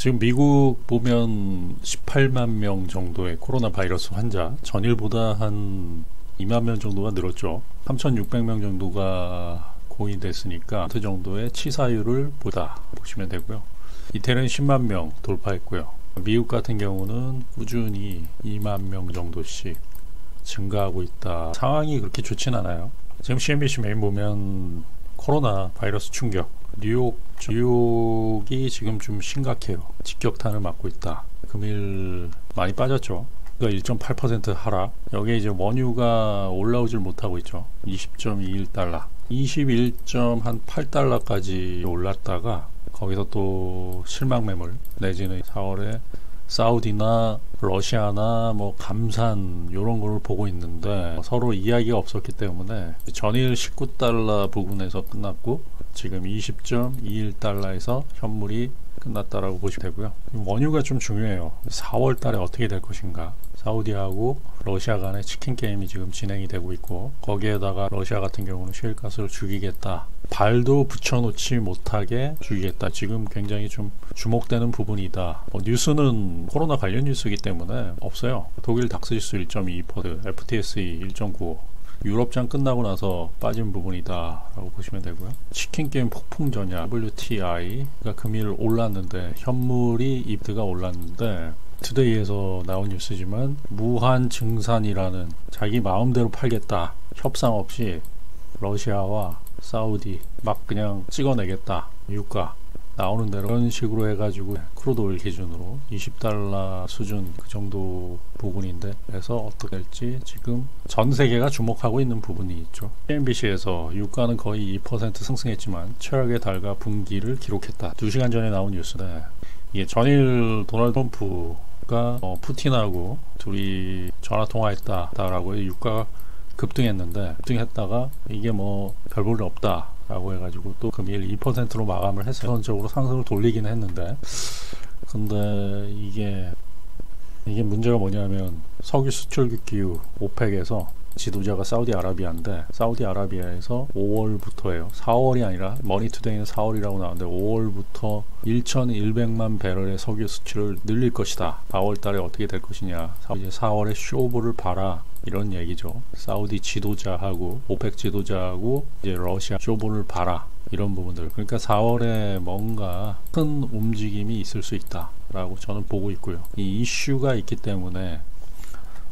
지금 미국 보면 18만 명 정도의 코로나 바이러스 환자, 전일보다 한 2만 명 정도가 늘었죠. 3,600명 정도가 공인됐으니까 그 정도의 치사율을 보다 보시면 되고요. 이태리는 10만 명 돌파했고요. 미국 같은 경우는 꾸준히 2만 명 정도씩 증가하고 있다. 상황이 그렇게 좋진 않아요. 지금 CNBC 메인 보면 코로나 바이러스 충격, 뉴욕이 지금 좀 심각해요. 직격탄을 맞고 있다. 금일 많이 빠졌죠. 1.8% 하락. 여기에 이제 원유가 올라오질 못하고 있죠. 20.21달러, 21.8달러까지 올랐다가 거기서 또 실망 매물 내지는 4월에 사우디나 러시아나 뭐 감산 이런 걸 보고 있는데 서로 이야기가 없었기 때문에 전일 19달러 부근에서 끝났고 지금 20.21달러에서 현물이 끝났다라고 보시면 되고요. 원유가 좀 중요해요. 4월 달에 어떻게 될 것인가. 사우디하고 러시아 간의 치킨 게임이 지금 진행이 되고 있고 거기에다가 러시아 같은 경우는 셰일가스를 죽이겠다. 발도 붙여놓지 못하게 죽이겠다. 지금 굉장히 좀 주목되는 부분이다. 뉴스는 코로나 관련 뉴스이기 때문에 없어요. 독일 닥스지수 1.2%, FTSE 1.95, 유럽장 끝나고 나서 빠진 부분이다 라고 보시면 되고요. 치킨게임 폭풍 전야 WTI가 금일 올랐는데 현물이 이프트가 올랐는데 투데이에서 나온 뉴스지만 무한 증산이라는 자기 마음대로 팔겠다. 협상 없이 러시아와 사우디 막 그냥 찍어내겠다. 유가 나오는 대로 그런 식으로 해가지고 크루드 오일 기준으로 20달러 수준 그 정도 부분인데 그래서 어떻게 될지 지금 전 세계가 주목하고 있는 부분이 있죠. CNBC에서 유가는 거의 2% 상승했지만 최악의 달과 분기를 기록했다. 2시간 전에 나온 뉴스인데 이게 전일 도널드 트럼프가 푸틴하고 둘이 전화통화했다라고 해서 유가가 급등했다가 이게 뭐 별 볼 일 없다 라고 해가지고 또 금일 2%로 마감을 했어요. 선적으로 상승을 돌리긴 했는데 근데 이게 문제가 뭐냐면 석유 수출국 기후 오펙에서 지도자가 사우디아라비아인데 사우디아라비아에서 5월부터예요. 4월이 아니라 머니투데이는 4월이라고 나오는데 5월부터 1,100만 배럴의 석유 수출을 늘릴 것이다. 4월 달에 어떻게 될 것이냐. 이제 4월에 쇼부를 봐라. 이런 얘기죠. 사우디 지도자하고 오펙 지도자하고 이제 러시아 쇼부를 봐라. 이런 부분들. 그러니까 4월에 뭔가 큰 움직임이 있을 수 있다라고 저는 보고 있고요. 이 이슈가 있기 때문에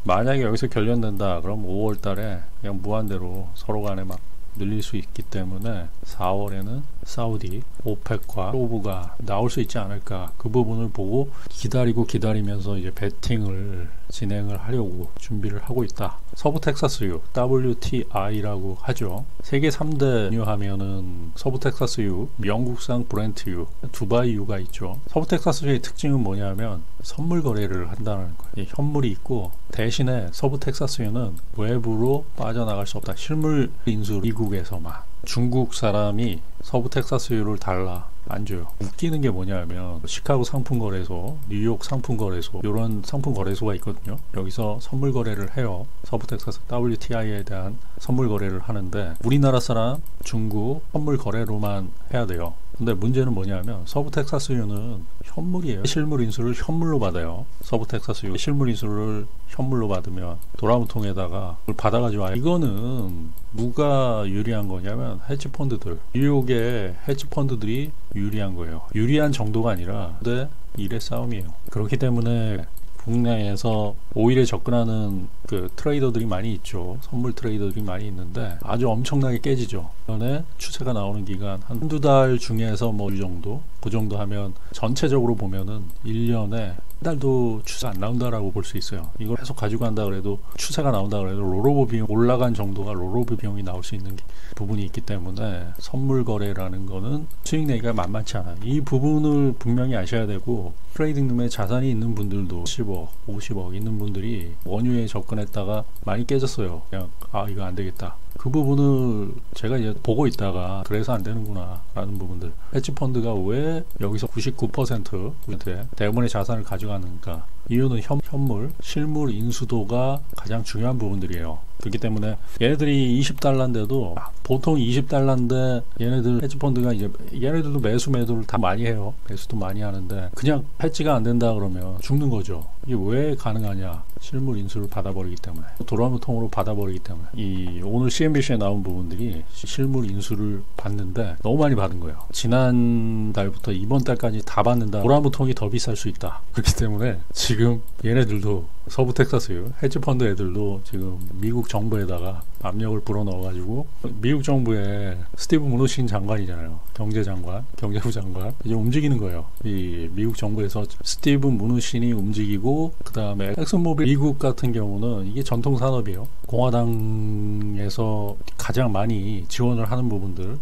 만약에 여기서 결련된다 그럼 5월 달에 그냥 무한대로 서로 간에 막 늘릴 수 있기 때문에 4월에는 사우디 오펙과 쇼부가 나올 수 있지 않을까. 그 부분을 보고 기다리면서 이제 배팅을 진행을 하려고 준비를 하고 있다. 서부 텍사스유 WTI라고 하죠. 세계 3대 유 하면은 서부 텍사스유, 영국산 브렌트유, 두바이유가 있죠. 서부 texas유의 특징은 뭐냐면 선물 거래를 한다는 거예요. 현물이 있고 대신에 서부 텍사스유는 외부로 빠져나갈 수 없다. 실물 인수 미국에서만. 중국 사람이 서부 텍사스유를 달라 안 줘요. 웃기는 게 뭐냐면 시카고 상품거래소, 뉴욕 상품거래소 이런 상품거래소가 있거든요. 여기서 선물 거래를 해요. 서부 텍사스 WTI에 대한 선물 거래를 하는데 우리나라 사람, 중국 선물 거래로만 해야 돼요. 근데 문제는 뭐냐면 서부 텍사스유는 현물이에요. 실물 인수를 현물로 받아요. 서부 텍사스유 실물 인수를 현물로 받으면 돌아온 통에다가 그걸 받아가지고 이거는 누가 유리한 거냐면 헤지펀드들, 뉴욕의 헤지펀드들이 유리한 거예요. 유리한 정도가 아니라 근데 일의 싸움이에요. 그렇기 때문에 국내에서 오일에 접근하는 그 트레이더들이 많이 있죠. 선물 트레이더들이 많이 있는데 아주 엄청나게 깨지죠. 전에 추세가 나오는 기간 한두 달 중에서 뭐 이 정도 그 정도 하면 전체적으로 보면은 1년에 한 달도 추세 안 나온다라고 볼 수 있어요. 이걸 계속 가지고 간다 그래도 추세가 나온다 그래도 롤오버 비용 올라간 정도가 롤오버 비용이 나올 수 있는 부분이 있기 때문에 선물 거래라는 거는 수익 내기가 만만치 않아요. 이 부분을 분명히 아셔야 되고 트레이딩룸에 자산이 있는 분들도 10억, 50억 있는 분들이 원유에 접근했다가 많이 깨졌어요. 그냥 이거 안 되겠다. 그 부분을 제가 이제 보고 있다가 그래서 안 되는구나 라는 부분들. 헤지펀드가 왜 여기서 99%의 대부분의 자산을 가져가는가. 이유는 현물, 실물 인수도가 가장 중요한 부분들이에요. 그렇기 때문에 얘네들이 20달러인데도 보통 20달러인데 얘네들 헤지펀드가 이제 얘네들도 매수를 다 많이 해요. 매수도 많이 하는데 그냥 해지가 안 된다 그러면 죽는 거죠. 이게 왜 가능하냐? 실물 인수를 받아버리기 때문에, 돌아오는 통으로 받아버리기 때문에. 이 오늘 CNBC에 나온 부분들이 실물 인수를 받는데 너무 많이 받은 거예요. 지난달부터 이번 달까지 다 받는다. 돌아오는 통이 더 비쌀 수 있다. 그렇기 때문에 지금 얘네들도 서부 텍사스 헤지펀드 애들도 지금 미국 정부에다가 압력을 불어넣어가지고, 미국 정부에 스티브 무누신 장관이잖아요. 경제장관, 경제부 장관 이제 움직이는 거예요. 이 미국 정부에서 스티브 무누신이 움직이고, 그 다음에 엑슨모빌 미국 같은 경우는 이게 전통 산업이에요. 공화당에서 가장 많이 지원을 하는 부분들,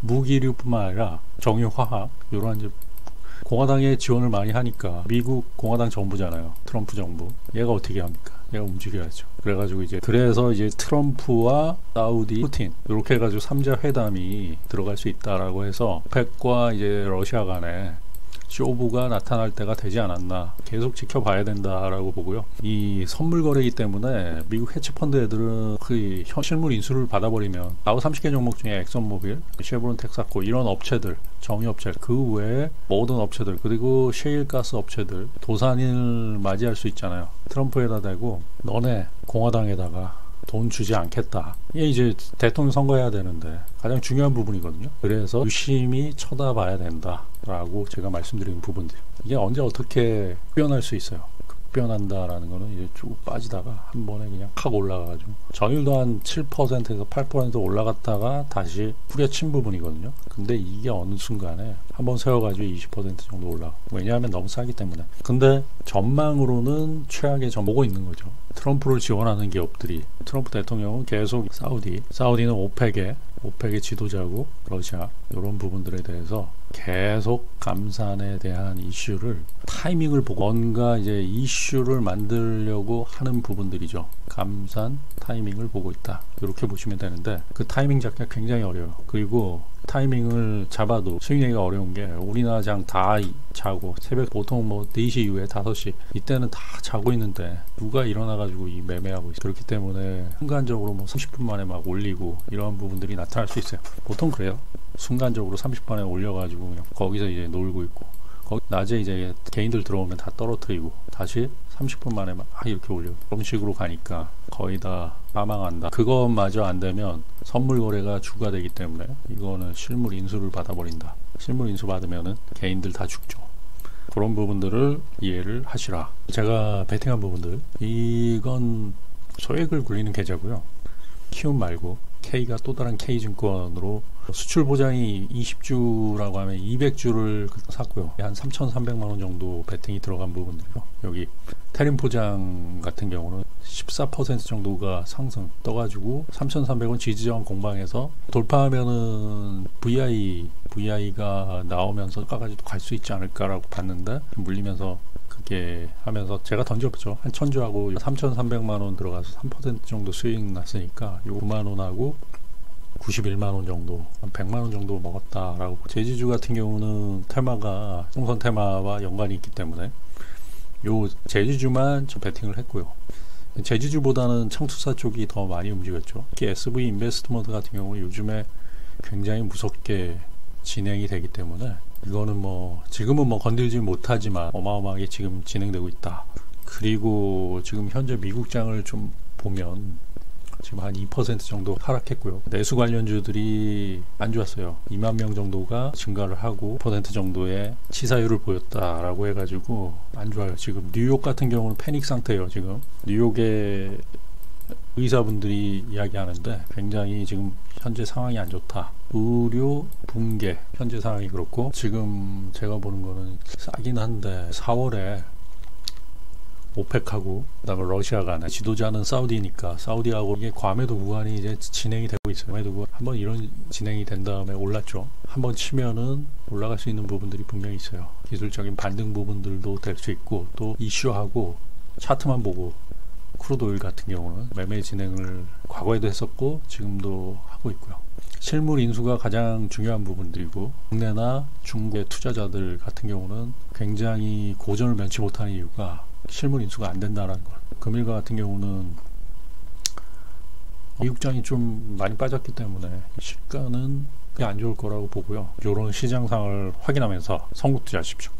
무기류뿐만 아니라 정유화학 이런 이제 공화당에 지원을 많이 하니까, 미국 공화당 정부잖아요. 트럼프 정부. 얘가 어떻게 합니까? 얘가 움직여야죠. 그래서 이제 트럼프와 사우디, 푸틴 이렇게 해가지고 3자 회담이 들어갈 수 있다라고 해서 오펙과 이제 러시아 간에 쇼부가 나타날 때가 되지 않았나, 계속 지켜봐야 된다라고 보고요. 이 선물 거래이기 때문에 미국 헤지펀드 애들은 그 실물 인수를 받아버리면 나우 30개 종목 중에 엑선모빌, 쉐브론, 텍사코 이런 업체들, 정유업체, 그 외에 모든 업체들, 그리고 셰일가스 업체들 도산을 맞이할 수 있잖아요. 트럼프에다 대고 너네 공화당에다가 돈 주지 않겠다. 이게 이제 대통령 선거해야 되는데 가장 중요한 부분이거든요. 그래서 유심히 쳐다봐야 된다라고 제가 말씀드리는 부분들. 이게 언제 어떻게 변할 수 있어요. 급변한다라는 거는 이제 쭉 빠지다가 한 번에 그냥 확 올라가가지고, 전일도 한 7%에서 8% 올라갔다가 다시 후려친 부분이거든요. 근데 이게 어느 순간에 한번 세워가지고 20% 정도 올라가. 왜냐하면 너무 싸기 때문에. 근데 전망으로는 최악의 점 보고 있는 거죠. 트럼프를 지원하는 기업들이, 트럼프 대통령은 계속 사우디는 오펙의 지도자고 러시아, 이런 부분들에 대해서 계속 감산에 대한 이슈를, 타이밍을 보고 뭔가 이제 이슈를 만들려고 하는 부분들이죠. 감산 타이밍을 보고 있다, 이렇게 보시면 되는데, 그 타이밍 잡기가 굉장히 어려워요. 그리고 타이밍을 잡아도 수익내기가 어려운 게, 우리나라 장 다 자고 새벽 보통 4시 이후에 5시 이때는 다 자고 있는데 누가 일어나가지고 이 매매하고 있어요. 그렇기 때문에 순간적으로 30분 만에 막 올리고 이런 부분들이 나타날 수 있어요. 보통 그래요. 순간적으로 30분에 올려가지고 그냥 거기서 이제 놀고 있고, 낮에 이제 개인들 들어오면 다 떨어뜨리고 다시 30분 만에 막 이렇게 올려. 그런 식으로 가니까 거의 다 사망한다. 그것마저 안 되면 선물 거래가 주가 되기 때문에 이거는 실물 인수를 받아버린다. 실물 인수 받으면은 개인들 다 죽죠. 그런 부분들을 이해를 하시라. 제가 베팅한 부분들, 이건 소액을 굴리는 계좌고요. 키움 말고 K가 또 다른 K증권으로 수출 보장이 20주라고 하면 200주를 샀고요. 한 3,300만원 정도 베팅이 들어간 부분들이요. 여기 테림 포장 같은 경우는 14% 정도가 상승 떠가지고 3,300원 지지저항 공방에서 돌파하면은 VI가 나오면서 까가지고 갈 수 있지 않을까라고 봤는데, 물리면서 그게 하면서 제가 던져봤죠. 한 1,000주하고 3,300만원 들어가서 3% 정도 수익 났으니까 요 9만원하고 91만원 정도, 한 100만원 정도 먹었다라고. 제지주 같은 경우는 테마가 총선 테마와 연관이 있기 때문에 요 제지주만 저 베팅을 했고요. 제지주보다는 창투사 쪽이 더 많이 움직였죠. 특히 SV 인베스트먼트 같은 경우 요즘에 굉장히 무섭게 진행이 되기 때문에, 이거는 지금은 건들지 못하지만 어마어마하게 지금 진행되고 있다. 그리고 지금 현재 미국장을 좀 보면 지금 한 2% 정도 하락했고요. 내수 관련주들이 안 좋았어요. 2만 명 정도가 증가를 하고 10% 정도의 치사율을 보였다라고 해가지고 안 좋아요. 지금 뉴욕 같은 경우는 패닉 상태예요. 지금 뉴욕의 의사분들이 이야기하는데 굉장히 지금 현재 상황이 안 좋다. 의료 붕괴, 현재 상황이 그렇고, 지금 제가 보는 거는 싸긴 한데 4월에 오펙하고 그다음에 러시아 간에, 지도자는 사우디니까 사우디하고 이게 과매도 구간이 이제 진행이 되고 있어요. 과매도 구간 한번 이런 진행이 된 다음에 올랐죠. 한번 치면은 올라갈 수 있는 부분들이 분명히 있어요. 기술적인 반등 부분들도 될 수 있고, 또 이슈하고 차트만 보고 크루드 오일 같은 경우는 매매 진행을 과거에도 했었고 지금도 하고 있고요. 실물 인수가 가장 중요한 부분들이고, 국내나 중국의 투자자들 같은 경우는 굉장히 고전을 면치 못하는 이유가 실물 인수가 안 된다는 걸. 금일가 같은 경우는 미국장이 좀 많이 빠졌기 때문에 시가는 꽤 안 좋을 거라고 보고요. 이런 시장상을 확인하면서 선구 투자하십시오.